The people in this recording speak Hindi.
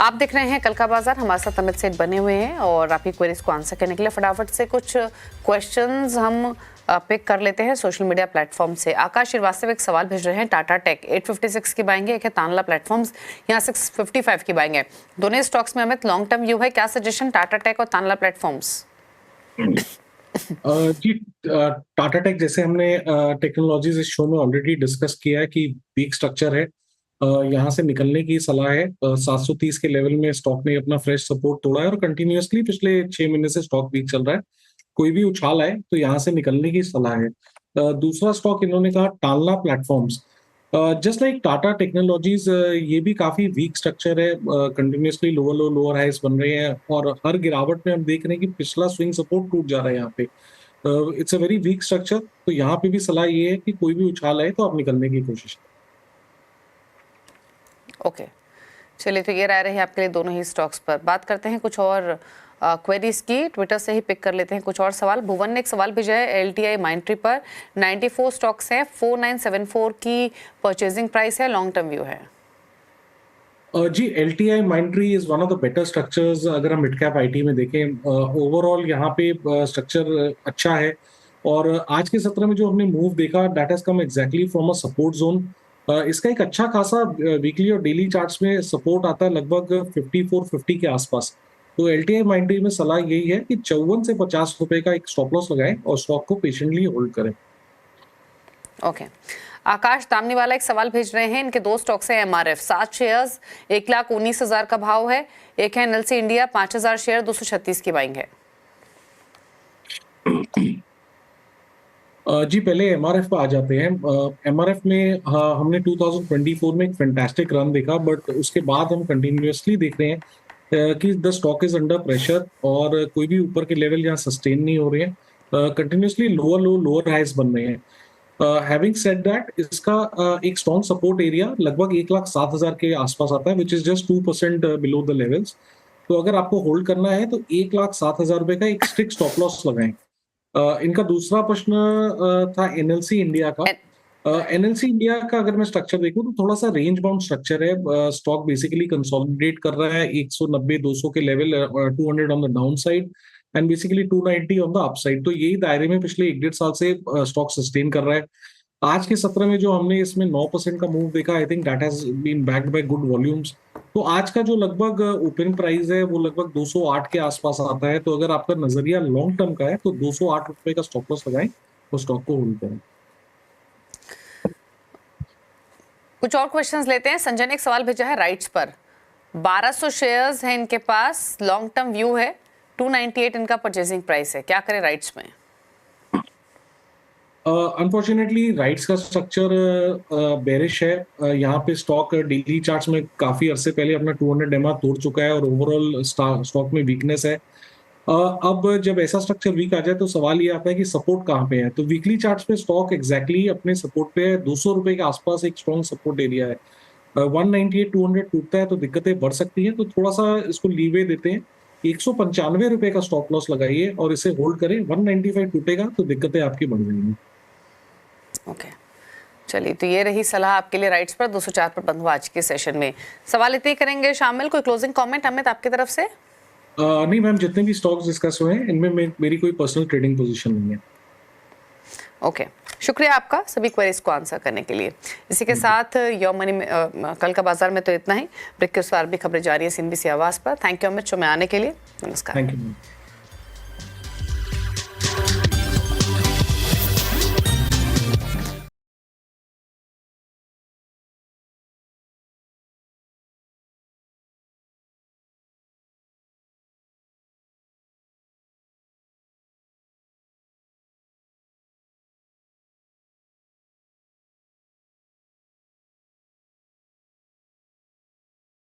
आप देख रहे हैं कल का बाजार। हमारे साथ अमित सेठ बने हुए हैं और आपकी क्वेरीज को आंसर करने के लिए फटाफट से कुछ क्वेश्चंस हम पिक कर लेते हैं सोशल मीडिया प्लेटफॉर्म से। आकाश श्रीवास्तव एक सवाल भेज रहे हैं, टाटा टेक 856 की बाइंग है, एक है तानला प्लेटफॉर्म्स यहाँ 655 की बाइंग है। दोनों स्टॉक्स में अमित लॉन्ग टर्म व्यू है, क्या सजेशन टाटा टेक और तानला प्लेटफॉर्म्स? जी, टाटा टेक जैसे हमने टेक्नोलॉजीज इस शो में ऑलरेडी डिस्कस किया है कि वीक स्ट्रक्चर है, यहाँ से निकलने की सलाह है। 730 के लेवल में स्टॉक ने अपना फ्रेश सपोर्ट तोड़ा है और कंटिन्यूअसली पिछले 6 महीने से स्टॉक वीक चल रहा है। कोई भी उछाल आए तो यहाँ से निकलने की सलाह है। दूसरा स्टॉक इन्होंने कहा टालना platforms, just like Tata technologies, ये भी काफी वीक स्ट्रक्चर है। कंटिन्यूअसली लोअर लो लोअर हाइस बन रहे हैं और हर गिरावट में हम देख रहे हैं कि पिछला स्विंग सपोर्ट टूट जा रहा है यहाँ पे। It's a very weak structure, तो यहाँ पे भी सलाह ये है कि कोई भी उछाल आए तो आप निकलने की कोशिश करें। ओके, चलिए, तो ये राय रही आपके लिए दोनों ही स्टॉक्स पर। बात करते हैं कुछ और क्वेरीज की, ट्विटर से ही पिक कर लेते हैं कुछ और सवाल। भुवन ने एक सवाल भेजा है, LTI माइंट्री पर 94 स्टॉक्स हैं, 4974 की परचेजिंग प्राइस है, लॉन्ग टर्म व्यू है। जी, LTI माइंट्री is one of the better structures अगर हम मिड कैप IT में देखें। ओवरऑल यहाँ पे स्ट्रक्चर अच्छा है और आज के सत्र में जो हमने मूव देखा that has come exactly from a support zone. इसका एक अच्छा खासा वीकली और डेली चार्ट्स में सपोर्ट आता है लगभग 5450 के आसपास। तो LTI माइंट्री में सलाह यही है कि 54 से 50 रुपए का एक स्टॉप लॉस लगाएं और स्टॉक को पेशेंटली होल्ड करें। ओके, आकाश दामनी वाला एक सवाल भेज रहे हैं, इनके दो स्टॉक्स हैं, MRF 7 शेयर्स 1,19,000 का भाव है, एक है NLC इंडिया 5000 शेयर 236 की बाइंग है। जी, पहले MRF पे आ जाते हैं। MRF में हमने 2024 में एक फैंटास्टिक रन देखा, बट उसके बाद हम कंटिन्यूअसली देख रहे हैं कि the stock is under pressure और कोई भी ऊपर के लेवल यहाँ सस्टेन नहीं हो रहे हैं। कंटिन्यूअसली लोअर लो लोअर हाइस बन रहे हैं। हैविंग सेड दैट, इसका एक स्ट्रॉन्ग सपोर्ट एरिया लगभग 1,07,000 के आसपास आता है, which is just 2% below the levels. तो अगर आपको होल्ड करना है तो 1,07,000 रुपए का एक स्ट्रिक्ट स्टॉप लॉस लगाएं। इनका दूसरा प्रश्न था NLC इंडिया का। NLC इंडिया का अगर मैं स्ट्रक्चर देखूं तो थोड़ा सा रेंज बाउंड स्ट्रक्चर है। स्टॉक बेसिकली कंसोलिडेट कर रहा है 190-200 के level, 200 on the down side and basically 290 on the upside. तो यही दायरे में पिछले 1-1.5 साल से स्टॉक सस्टेन कर रहा है। आज के सत्र में जो हमने इसमें 9% का मूव देखा, I think that has been backed by good volumes. तो आज का जो लगभग ओपनिंग प्राइस है वो लगभग 208 के आसपास आता है। तो अगर आपका नजरिया लॉन्ग टर्म का है तो 208 रुपए का स्टॉप लॉस लगाएं और स्टॉक को होल्ड करें। कुछ और क्वेश्चंस लेते हैं। संजय ने एक सवाल भेजा है राइट्स पर, 1200 शेयर्स है इनके पास, लॉन्ग टर्म व्यू है, 298 इनका परचेजिंग प्राइस है, क्या करें राइट्स में? अनफॉर्चुनेटली राइट्स का स्ट्रक्चर बेरिश है। यहाँ पे स्टॉक डेली चार्ट्स में काफी अरसे पहले अपना 200 MA तोड़ चुका है और ओवरऑल स्टॉक में वीकनेस है। अब जब ऐसा स्ट्रक्चर वीक आ जाए तो सवाल ये आता है कि सपोर्ट कहाँ पे है। तो वीकली चार्ट्स पे स्टॉक एग्जैक्टली अपने सपोर्ट पे है, 200 रुपए के आसपास एक स्ट्रॉन्ग सपोर्ट एरिया है। 198-200 टूटता है तो दिक्कतें बढ़ सकती हैं, तो थोड़ा सा इसको लीवे देते हैं। 195 रुपए का स्टॉप लॉस लगाइए और इसे होल्ड करें। 195 टूटेगा तो दिक्कतें आपकी बढ़ जाएंगी। ओके, चलिए, तो ये रही सलाह आपके लिए राइट्स पर। 204 पर बंद हुआ आज के सेशन में। सवाल इतने ही करेंगे शामिल। कोई क्लोजिंग कमेंट अमित आपकी तरफ से? नहीं मैम, जितने भी स्टॉक्स डिस्कस हुए हैं इनमें मेरी कोई पर्सनल ट्रेडिंग पोजीशन नहीं है। ओके, शुक्रिया आपका सभी क्वेरीज को आंसर करने के लिए। इसी के साथ योर मनी में कल का बाजार में तो इतना ही। ब्रेक के उस पार भी खबरें जारी है CNBC आवाज पर। थैंक यू अमित शो में आने के लिए। नमस्कार। Thank you.